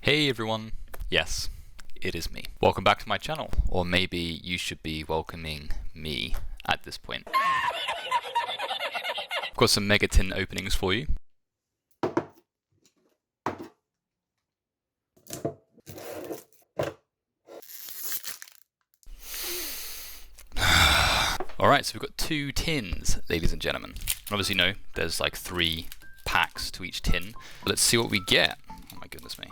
Hey everyone, yes, it is me. Welcome back to my channel, or maybe you should be welcoming me at this point. I've got some Megatin openings for you. Alright, so we've got 2 tins, ladies and gentlemen. Obviously, no, there's like 3 packs to each tin. Let's see what we get. Oh my goodness me.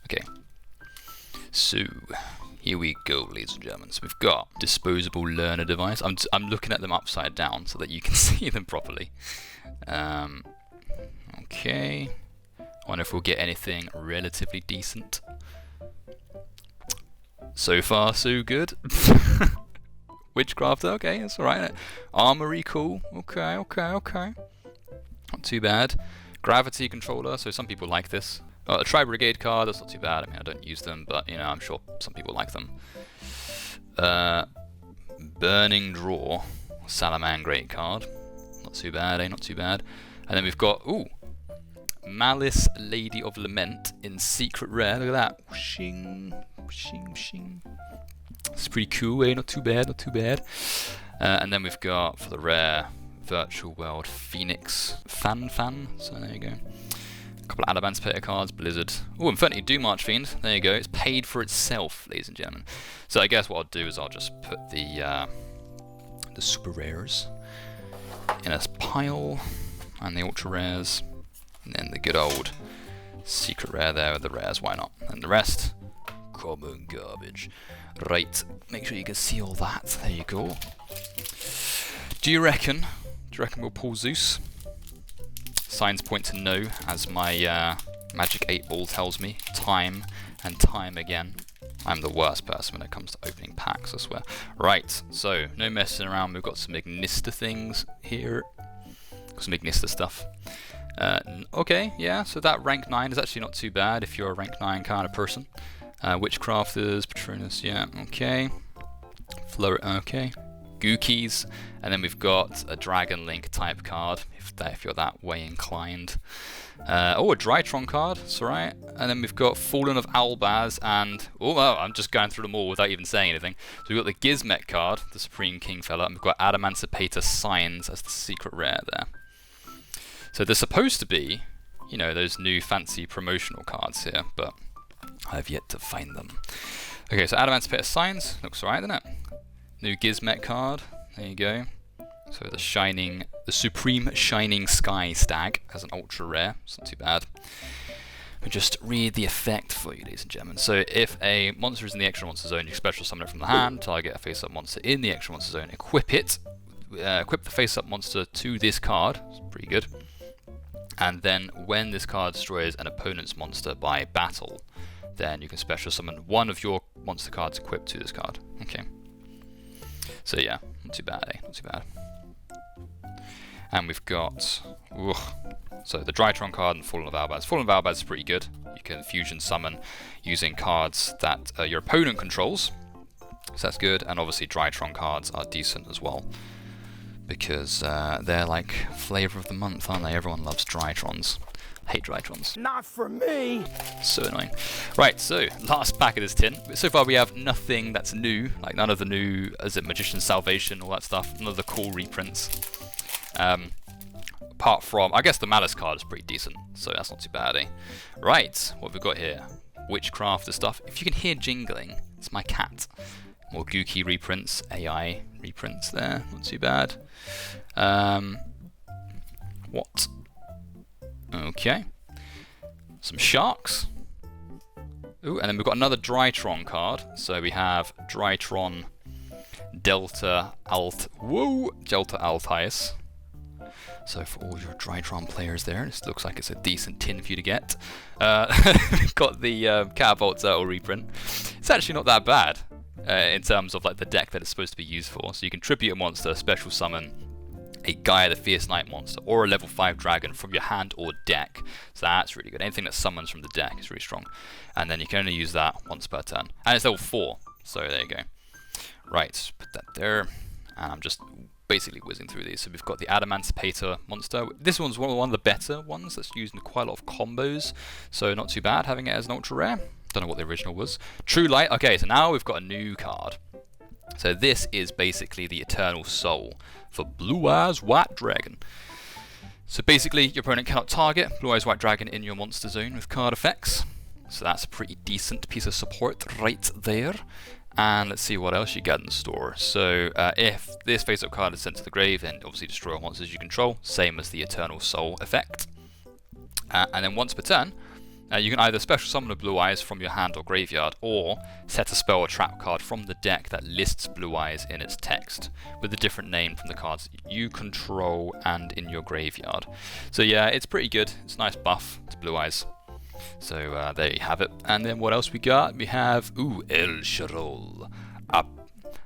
Okay, so here we go, ladies and gentlemen. So we've got disposable learner device. I'm looking at them upside down so that you can see them properly. Okay, I wonder if we'll get anything relatively decent. So far, so good. Witchcraft, okay, that's alright. Armory, cool. Okay. Not too bad. Gravity controller, so some people like this. A Tri-Brigade card, that's not too bad. I mean, I don't use them, but you know, I'm sure some people like them. Burning Draw, Salamangreat card. Not too bad, Not too bad. And then we've got, ooh, Malice Lady of Lament in Secret Rare. Look at that. Shing. It's pretty cool, Not too bad, and then we've got, for the rare, Virtual World Phoenix Fan. So there you go. A couple of Adamantipator cards, Blizzard. Oh, Infinity Doom Archfiend. There you go. It's paid for itself, ladies and gentlemen. So I guess what I'll do is I'll just put the super rares in a pile, and the ultra rares, and then the good old secret rare there with the rares. Why not? And the rest, common garbage. Right. Make sure you can see all that. There you go. Do you reckon we'll pull Zeus? Signs point to no, as my Magic 8 Ball tells me time and time again. I'm the worst person when it comes to opening packs, I swear. Right, so no messing around. We've got some Ignista things here. Got some Ignista stuff. Okay, yeah, so that rank 9 is actually not too bad if you're a rank 9 kind of person. Witchcrafters, Patronus, yeah, okay. Okay. Goukis, and then we've got a Dragon Link type card, if you're that way inclined. Oh, a Drytron card, that's alright. And then we've got Fallen of Albaz, and oh, I'm just going through them all without even saying anything. So we've got the Gizmet card, the Supreme King fella, and we've got Adamantipator Signs as the secret rare there. So they're supposed to be, you know, those new fancy promotional cards here, but I've yet to find them. Okay, so Adamantipator Signs, looks alright, doesn't it? New Gizmet card, there you go. So the Supreme Shining Sky Stag as an ultra rare, it's not too bad. We'll just read the effect for you, ladies and gentlemen. So if a monster is in the extra monster zone, you special summon it from the hand, target a face-up monster in the extra monster zone, equip it, equip the face-up monster to this card, it's pretty good. And then when this card destroys an opponent's monster by battle, then you can special summon one of your monster cards equipped to this card. Okay. So yeah, not too bad, Not too bad. And we've got, so the Drytron card and Fallen of Albaz. Fallen of Albaz is pretty good. You can fusion summon using cards that your opponent controls. So that's good. And obviously Drytron cards are decent as well, because they're like flavor of the month, aren't they? Everyone loves Drytrons. I hate Drytrons. Not for me! So annoying. Right, so last pack of this tin. So far we have nothing that's new, like none of the new, Magician's Salvation, all that stuff, none of the cool reprints. Apart from, I guess the Malice card is pretty decent, so that's not too bad, Right, what have we got here? Witchcrafter stuff. If you can hear jingling, it's my cat. More Gouki reprints, AI reprints there, not too bad. What? Okay. Some sharks. Ooh, and then we've got another Drytron card. So we have Drytron Delta Altius. So for all your Drytron players there, this looks like it's a decent tin for you to get. We've got the Catapult Turtle reprint. It's actually not that bad in terms of like the deck that it's supposed to be used for. So you can tribute a monster, special summon a Gaia the Fierce Night monster, or a level 5 dragon from your hand or deck. So that's really good. Anything that summons from the deck is really strong. And then you can only use that once per turn. And it's level 4, so there you go. Right, put that there. And I'm just basically whizzing through these. So we've got the Adamantipator monster. This one's one of the better ones that's used in quite a lot of combos, so not too bad having it as an ultra rare. Don't know what the original was. True Light. Okay, so now we've got a new card. So this is basically the Eternal Soul for Blue Eyes White Dragon. So basically, your opponent cannot target Blue Eyes White Dragon in your monster zone with card effects. So that's a pretty decent piece of support right there. And let's see what else you got in store. So if this face-up card is sent to the grave, then obviously destroy all monsters you control, same as the Eternal Soul effect. And then once per turn, you can either special summon a Blue Eyes from your hand or graveyard, or set a spell or trap card from the deck that lists Blue Eyes in its text, with a different name from the cards you control and in your graveyard. So yeah, it's pretty good. It's a nice buff to Blue Eyes. So there you have it. And then what else we got? We have, El Shaddoll,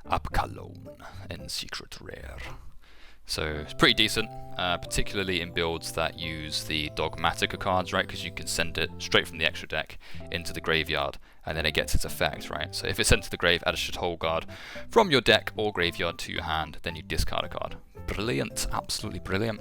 Apkalon, and Secret Rare. So it's pretty decent, particularly in builds that use the Dogmatica cards, right? Because you can send it straight from the extra deck into the graveyard, and then it gets its effect, right? So if it's sent to the grave, add a Shaddoll card from your deck or graveyard to your hand, then you discard a card. Brilliant, absolutely brilliant.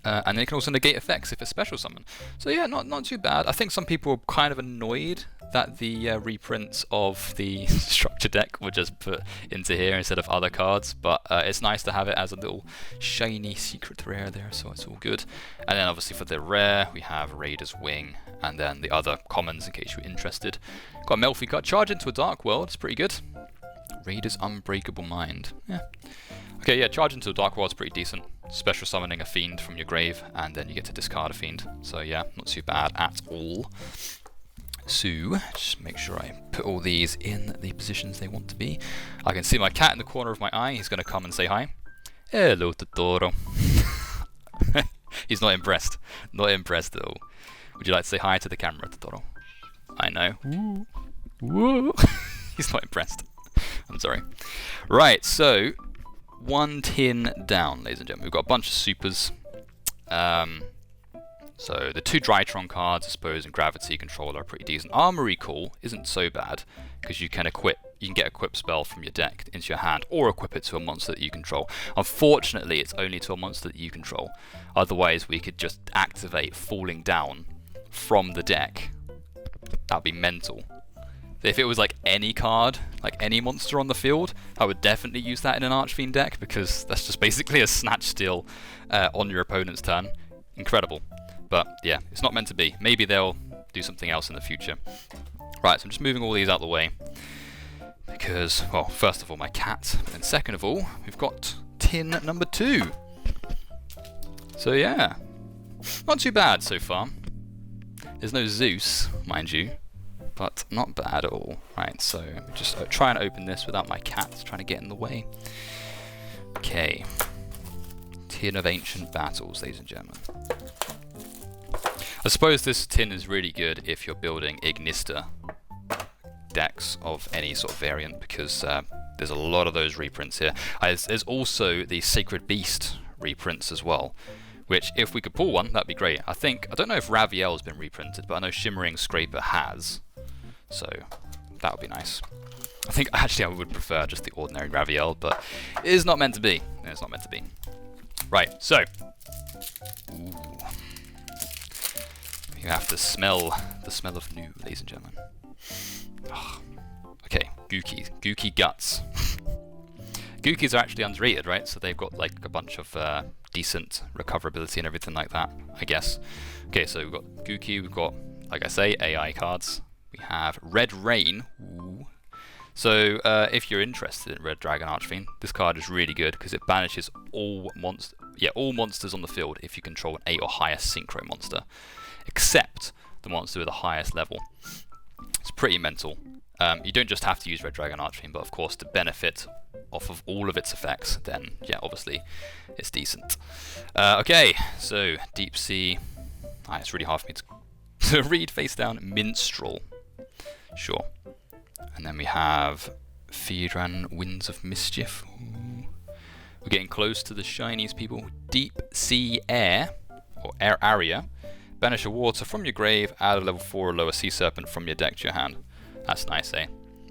And then it can also negate effects if it's special summon. So yeah, not too bad. I think some people are kind of annoyed that the reprints of the structure deck were just put into here instead of other cards, but it's nice to have it as a little shiny secret rare there, so it's all good. And then obviously for the rare, we have Raider's Wing, and then the other commons in case you're interested. Got a Melfi card, Charge into a Dark World, it's pretty good. Raider's Unbreakable Mind, yeah. Okay, yeah, Charge into a Dark World's pretty decent. Special summoning a fiend from your grave, and then you get to discard a fiend. So yeah, not too bad at all. So, just make sure I put all these in the positions they want to be. I can see my cat in the corner of my eye. He's going to come and say hi. Hello, Totoro. He's not impressed. Not impressed at all. Would you like to say hi to the camera, Totoro? I know. Woo. Woo. He's not impressed. I'm sorry. Right, so one tin down, ladies and gentlemen. We've got a bunch of supers. So the two Drytron cards, I suppose, and Gravity Control are pretty decent. Armory Call isn't so bad because you can get equip spell from your deck into your hand, or equip it to a monster that you control. Unfortunately, it's only to a monster that you control. Otherwise, we could just activate Falling Down from the deck. That'd be mental. If it was like any card, like any monster on the field, I would definitely use that in an Archfiend deck, because that's just basically a snatch steal on your opponent's turn. Incredible. But yeah, it's not meant to be. Maybe they'll do something else in the future. Right, so I'm just moving all these out of the way, because, well, first of all, my cat, and second of all, we've got tin number 2. So yeah, not too bad so far. There's no Zeus, mind you, but not bad at all. Right, so just try and open this without my cat trying to get in the way. Okay, Tin of Ancient Battles, ladies and gentlemen. I suppose this tin is really good if you're building Ignista decks of any sort of variant, because there's a lot of those reprints here. There's also the Sacred Beast reprints as well, which if we could pull one, that'd be great. I don't know if Raviel's been reprinted, but I know Shimmering Scraper has, so that would be nice. I think actually I would prefer just the ordinary Raviel, but it is not meant to be. It's not meant to be. Right, so ooh. You have to smell the smell of new, ladies and gentlemen. Oh. Okay, Gouki Guts. Goukis are actually underrated, right? So they've got like a bunch of decent recoverability and everything like that, I guess. Okay, so we've got Gouki, we've got, like I say, AI cards. We have Red Rain. Ooh. So if you're interested in Red Dragon Archfiend, this card is really good because it banishes all monsters on the field if you control an 8 or higher synchro monster, except the monster with the highest level. It's pretty mental. You don't just have to use Red Dragon Archfiend, but of course to benefit off of all of its effects, then yeah, obviously it's decent. Okay, so Deep Sea. It's really hard for me to read face down. Minstrel. Sure. And then we have Feedran, Winds of Mischief. Ooh. We're getting close to the shinies, people. Deep Sea Air, or Air Area. Banish a water from your grave, add a level 4 or lower Sea Serpent from your deck to your hand. That's nice, eh?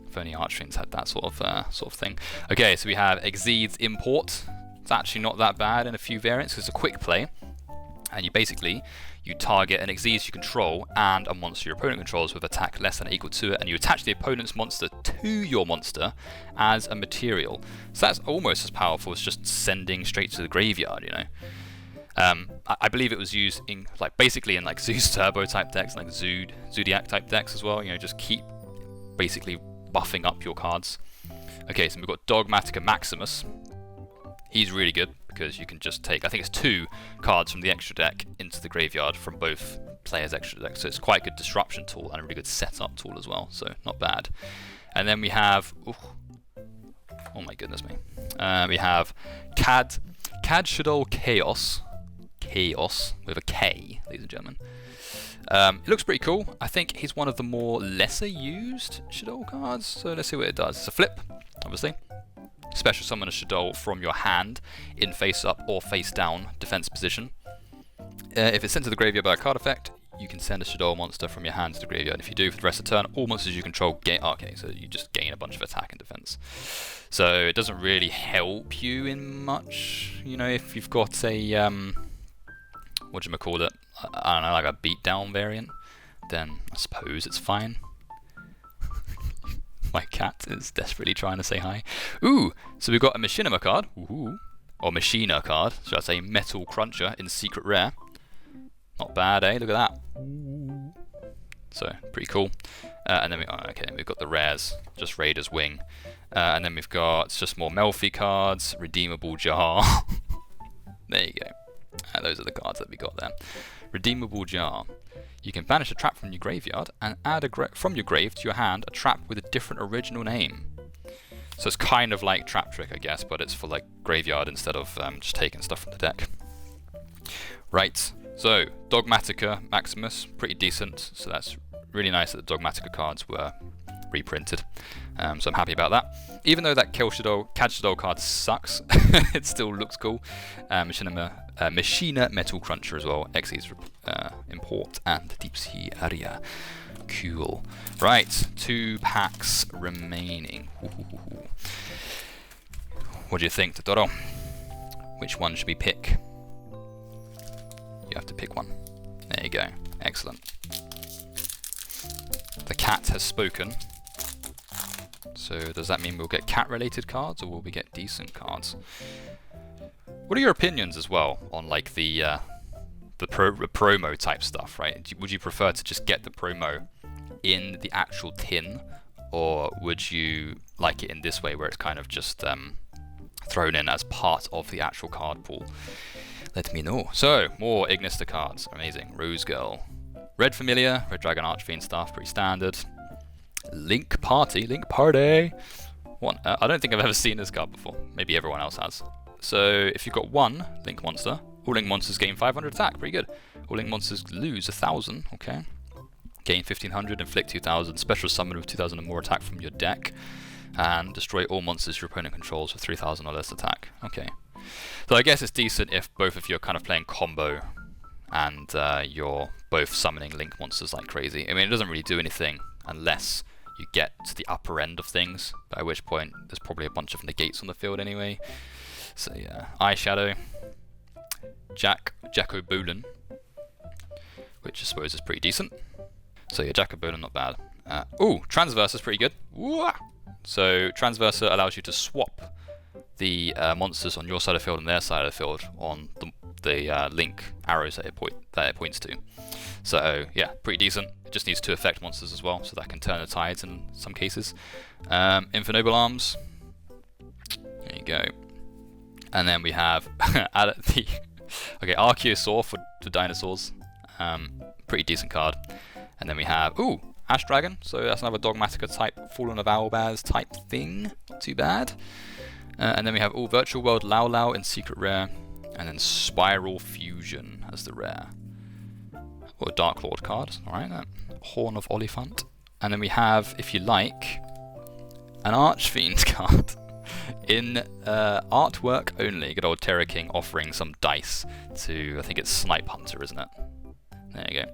If only Archfiends had that sort of thing. Okay, so we have Exceed's Import. It's actually not that bad in a few variants. It's a quick play, and you target an Xyz you control and a monster your opponent controls with attack less than or equal to it, and you attach the opponent's monster to your monster as a material. So that's almost as powerful as just sending straight to the graveyard, you know. I believe it was used in basically in Zeus Turbo type decks, like Zodiac type decks as well. You know, just keep basically buffing up your cards. Okay, so we've got Dogmatica Maximus. He's really good because you can just take, I think it's 2 cards from the extra deck into the graveyard from both players' extra decks. So it's quite a good disruption tool and a really good setup tool as well. So not bad. And then we have, oh my goodness me, we have Shaddoll Chaos with a K, ladies and gentlemen. It looks pretty cool. I think he's one of the more lesser used Shaddoll cards. So let's see what it does. It's a flip, obviously. Special summon a Shaddoll from your hand in face up or face down defense position. If it's sent to the graveyard by a card effect, you can send a Shaddoll monster from your hand to the graveyard. If you do, for the rest of the turn, all monsters you control gain. Okay, so you just gain a bunch of attack and defense. So it doesn't really help you in much. You know, if you've got a whatchamacallit, I don't know, like a beatdown variant, then I suppose it's fine. My cat is desperately trying to say hi. Ooh, so we've got a Machinima card, or Machina card, should I say Metal Cruncher in Secret Rare. Not bad, eh? Look at that. So, pretty cool. And then we've got the rares, just Raider's Wing. And then we've got just more Melfi cards, Redeemable Jar. There you go. Those are the cards that we got there. Redeemable Jar. You can banish a trap from your graveyard and add from your grave to your hand a trap with a different original name. So it's kind of like Trap Trick, I guess, but it's for graveyard instead of just taking stuff from the deck. Right, so Dogmatica Maximus, pretty decent. So that's really nice that the Dogmatica cards were reprinted. So I'm happy about that. Even though that Shaddoll card sucks, it still looks cool. Machina Metal Cruncher as well. Xyz Import and Deep Sea Area. Cool. Right, 2 packs remaining. What do you think, Totoro? Which one should we pick? You have to pick one. There you go. Excellent. The cat has spoken. So does that mean we'll get cat-related cards, or will we get decent cards? What are your opinions as well on the promo type stuff, right? Would you prefer to just get the promo in the actual tin, or would you like it in this way where it's kind of just thrown in as part of the actual card pool? Let me know. So, more Ignister cards. Amazing. Rose Girl. Red Familiar, Red Dragon Archfiend stuff, pretty standard. Link Party. One. I don't think I've ever seen this card before. Maybe everyone else has. So if you've got 1 Link monster, all Link monsters gain 500 attack. Pretty good. All Link monsters lose 1,000. Okay. Gain 1,500, inflict 2,000. Special summon with 2,000 or more attack from your deck, and destroy all monsters your opponent controls with 3,000 or less attack. Okay. So I guess it's decent if both of you are kind of playing combo, and you're both summoning Link monsters like crazy. I mean, it doesn't really do anything unless you get to the upper end of things, at which point there's probably a bunch of negates on the field anyway. So yeah, Eyeshadow, Jacobolin, which I suppose is pretty decent. So yeah, Jacobolin, not bad. Transverser is pretty good. So Transverser allows you to swap the monsters on your side of the field and their side of the field on the Link arrows that it points to. So yeah, pretty decent. It just needs 2 effect monsters as well, so that can turn the tides in some cases. Infernoble Arms. There you go. And then we have Archeosaur for dinosaurs. Pretty decent card. And then we have Ash Dragon. So that's another Dogmatica type, Fallen of Owlbears type thing. Not too bad. And then we have Virtual World Lao in Secret Rare. And then Spiral Fusion as the rare. Or a Darklord card. Alright, Horn of Oliphant. And then we have, if you like, an Archfiend card. In artwork only. Good old Terra King offering some dice to, I think it's Snipe Hunter, isn't it? There you go.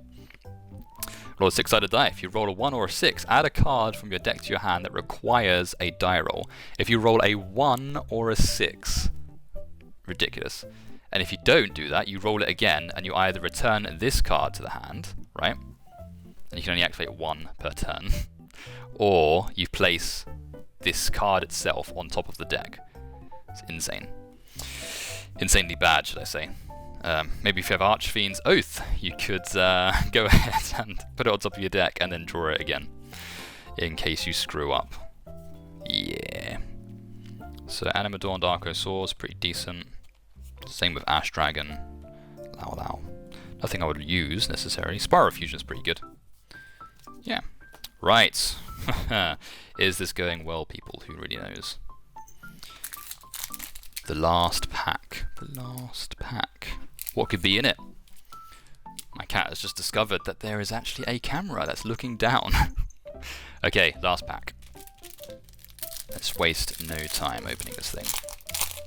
Roll a 6-sided die. If you roll a 1 or a 6, add a card from your deck to your hand that requires a die roll. If you roll a 1 or a 6, Ridiculous. And if you don't do that, you roll it again, and you either return this card to the hand, right? And you can only activate one per turn. Or you place this card itself on top of the deck. It's insane. Insanely bad, should I say. Maybe if you have Archfiend's Oath, you could go ahead and put it on top of your deck and then draw it again, in case you screw up. Yeah. So Animadorn Darkosaur's pretty decent. Same with Ash Dragon. Lao Lao. Nothing I would use necessarily. Spiral Fusion's pretty good. Yeah. Right. Is this going well, people? Who really knows? The last pack. The last pack. What could be in it? My cat has just discovered that there is actually a camera that's looking down. Okay, last pack. Let's waste no time opening this thing.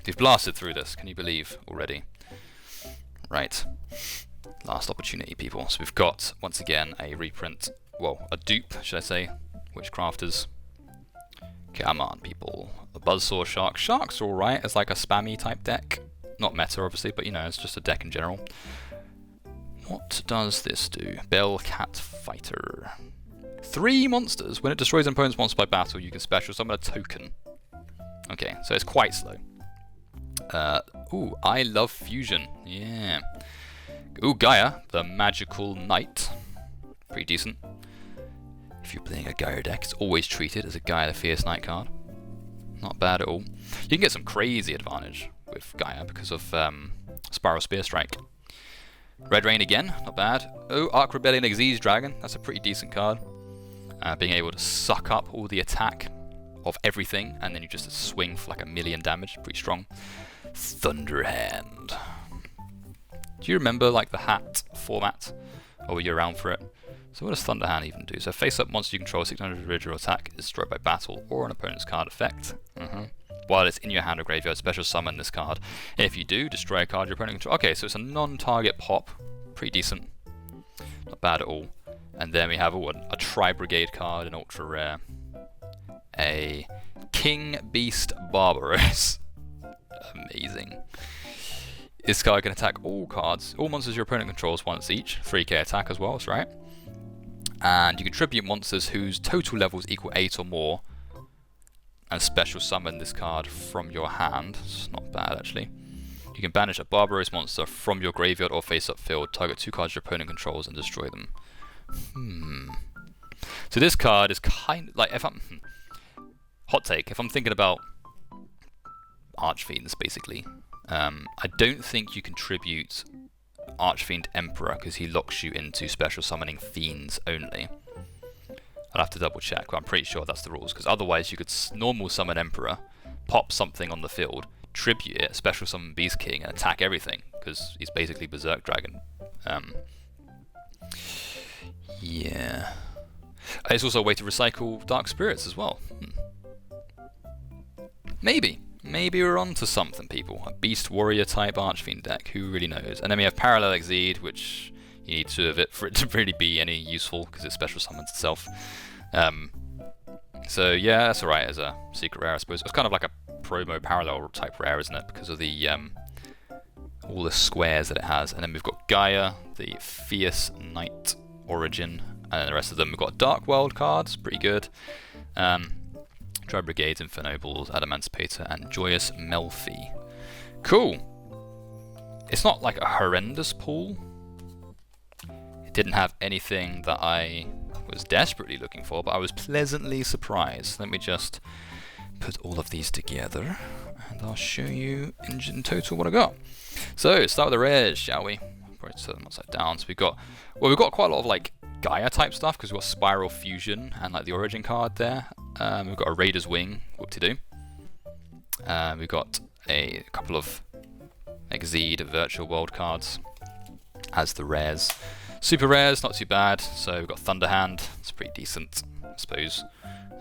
We've blasted through this, can you believe, already? Right. Last opportunity, people. So we've got, once again, a reprint. Well, a dupe, should I say. Witchcrafters. Come on, people. A Buzzsaw Shark. Shark's alright as like a spammy type deck. Not meta, obviously, but you know, it's just a deck in general. What does this do? Bellcat Fighter. 3 monsters. When it destroys an opponent's monster by battle, you can special summon a token. Okay, so it's quite slow. Ooh, I love Fusion. Yeah. Ooh, Gaia, the Magical Knight. Pretty decent. If you're playing a Gaia deck, it's always treated as a Gaia the Fierce Knight card. Not bad at all. You can get some crazy advantage with Gaia because of Spiral Spear Strike. Red Rain again, not bad. Oh, Arc Rebellion Xyz Dragon, that's a pretty decent card. Being able to suck up all the attack of everything, and then you just swing for like 1,000,000 damage, pretty strong. Thunderhand. Do you remember like the hat format? Or were you around for it? So what does Thunderhand even do? So face up monster you control 600 original attack is destroyed by battle or an opponent's card effect. While it's in your hand or graveyard, special summon this card. If you do, destroy a card your opponent controls. Okay, so it's a non-target pop. Pretty decent. Not bad at all. And then we have a Tri-Brigade card, an ultra rare. A King Beast Barbaros. Amazing. This card can attack all cards, all monsters your opponent controls once each. 3k attack as well, that's right. And you can tribute monsters whose total levels equal 8 or more. And special summon this card from your hand. It's not bad actually. You can banish a Barbaros monster from your graveyard or face-up field, target 2 cards your opponent controls and destroy them. So this card is kind of like, if I'm hot take, if I'm thinking about Archfiends basically, I don't think you can tribute Archfiend Emperor because he locks you into special summoning fiends only. I'll have to double check, but I'm pretty sure that's the rules, because otherwise you could normal summon Emperor, pop something on the field, tribute it, special summon Beast King, and attack everything, because he's basically Berserk Dragon. Yeah. It's also a way to recycle Dark Spirits as well. Maybe we're onto something, people. A Beast Warrior type Archfiend deck, who really knows? And then we have Parallel Exceed, which you need 2 of it for it to really be any useful, because it special summons itself. So yeah, that's alright as a secret rare, I suppose. It's kind of like a promo parallel type rare, isn't it? Because of the all the squares that it has. And then we've got Gaia, the Fierce Knight Origin, and the rest of them. We've got Dark World cards, pretty good. Tri-Brigade, Infernobles, Adamancipator, and Joyous Melfi. Cool. It's not like a horrendous pool. It didn't have anything that I was desperately looking for, but I was pleasantly surprised. Let me just put all of these together, and I'll show you in total what I got. So, start with the rares, shall we? Probably turn them upside down. So we've got quite a lot of like Gaia type stuff, because we've got Spiral Fusion and like the Origin card there. We've got a Raider's Wing, whoop-de-doo. We've got a couple of Exceed Virtual World cards as the rares. Super rares, not too bad. So we've got Thunderhand, it's pretty decent, I suppose.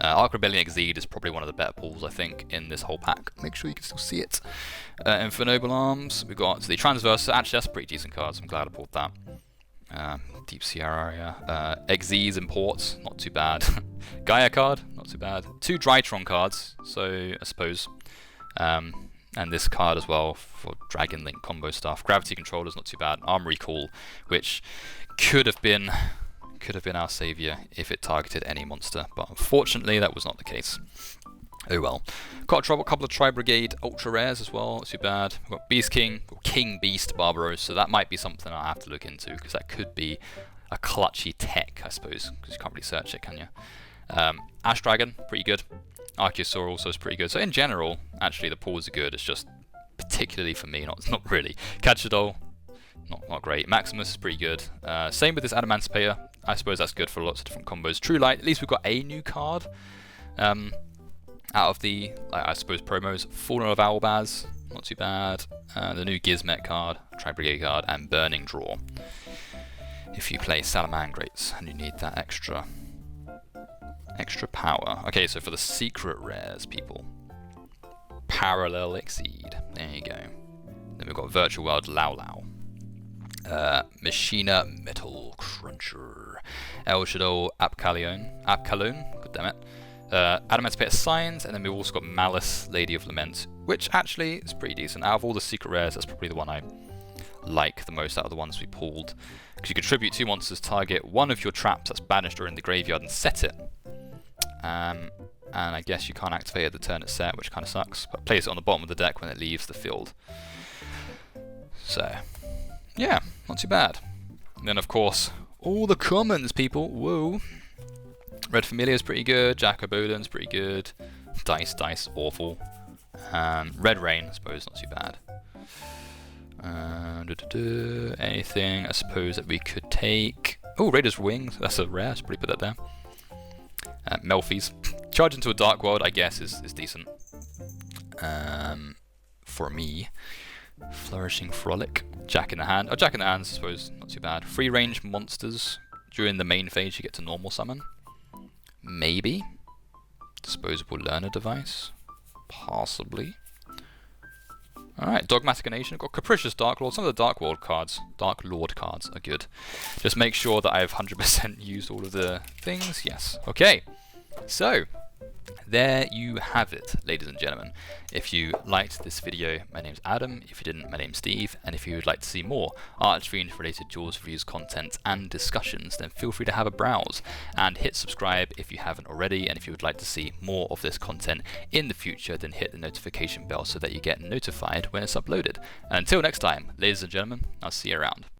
Arc Rebellion Exceed is probably one of the better pulls, I think, in this whole pack. Make sure you can still see it. Infernoble Arms, we've got the Transverse, actually that's a pretty decent card, so I'm glad I pulled that. Deep Sea Area, Exceed Imports, not too bad. Gaia card, not too bad. 2 Drytron cards, so I suppose And this card as well for Dragon Link combo stuff. Gravity Controller's not too bad. Armory Call, which could have been our savior if it targeted any monster, but unfortunately that was not the case. Oh well. Got a couple of Tri-Brigade ultra rares as well, not too bad. We've got Beast King, got King Beast Barbaros, so that might be something I'll have to look into, because that could be a clutchy tech, I suppose, because you can't really search it, can you? Ash Dragon, pretty good. Archosaur also is pretty good. So in general, actually the pools are good. It's just particularly for me, not really. Shaddoll, not great. Maximus is pretty good. Same with this Adamantipator. I suppose that's good for lots of different combos. True Light, at least we've got a new card. Out of the, I suppose, promos. Fallen of Owlbaz, not too bad. The new Gizmet card, Tri-Brigade card, and Burning Draw. If you play Salamangrates and you need that extra power. Okay, so for the secret rares, people. Parallel Exceed. There you go. Then we've got Virtual World Lao Lao. Machina Metal Cruncher. El Shaddoll Apcalone, god damn it. Adamantipator Signs, and then we've also got Malice, Lady of Lament, which actually is pretty decent. Out of all the secret rares, that's probably the one I like the most out of the ones we pulled. Because you contribute 2 monsters, target one of your traps that's banished or in the graveyard, and set it. And I guess you can't activate it the turn it's set, which kind of sucks, but place it on the bottom of the deck when it leaves the field. So, yeah, not too bad. And then, of course, all the commons, people. Whoa. Red Familiar's pretty good. Jacoboden's pretty good. Dice, awful. Red Rain, I suppose, not too bad. Anything, I suppose, that we could take. Oh, Raider's Wings. That's a rare. Should probably put that there. Melfi's. Charge into a Dark World, I guess, is decent. For me. Flourishing Frolic. Jack in the Hand. Oh, Jack in the Hand, I suppose, not too bad. Free range monsters. During the main phase, you get to normal summon. Maybe. Disposable Learner Device. Possibly. Alright, Dogmatic Nation. Got Capricious Darklord. Some of the Dark Lord cards are good. Just make sure that I've 100% used all of the things. Yes. Okay. So, there you have it, ladies and gentlemen. If you liked this video, my name's Adam. If you didn't, my name's Steve. And if you would like to see more Archfiend related duels, reviews, content, and discussions, then feel free to have a browse and hit subscribe if you haven't already. And if you would like to see more of this content in the future, then hit the notification bell so that you get notified when it's uploaded. And until next time, ladies and gentlemen, I'll see you around.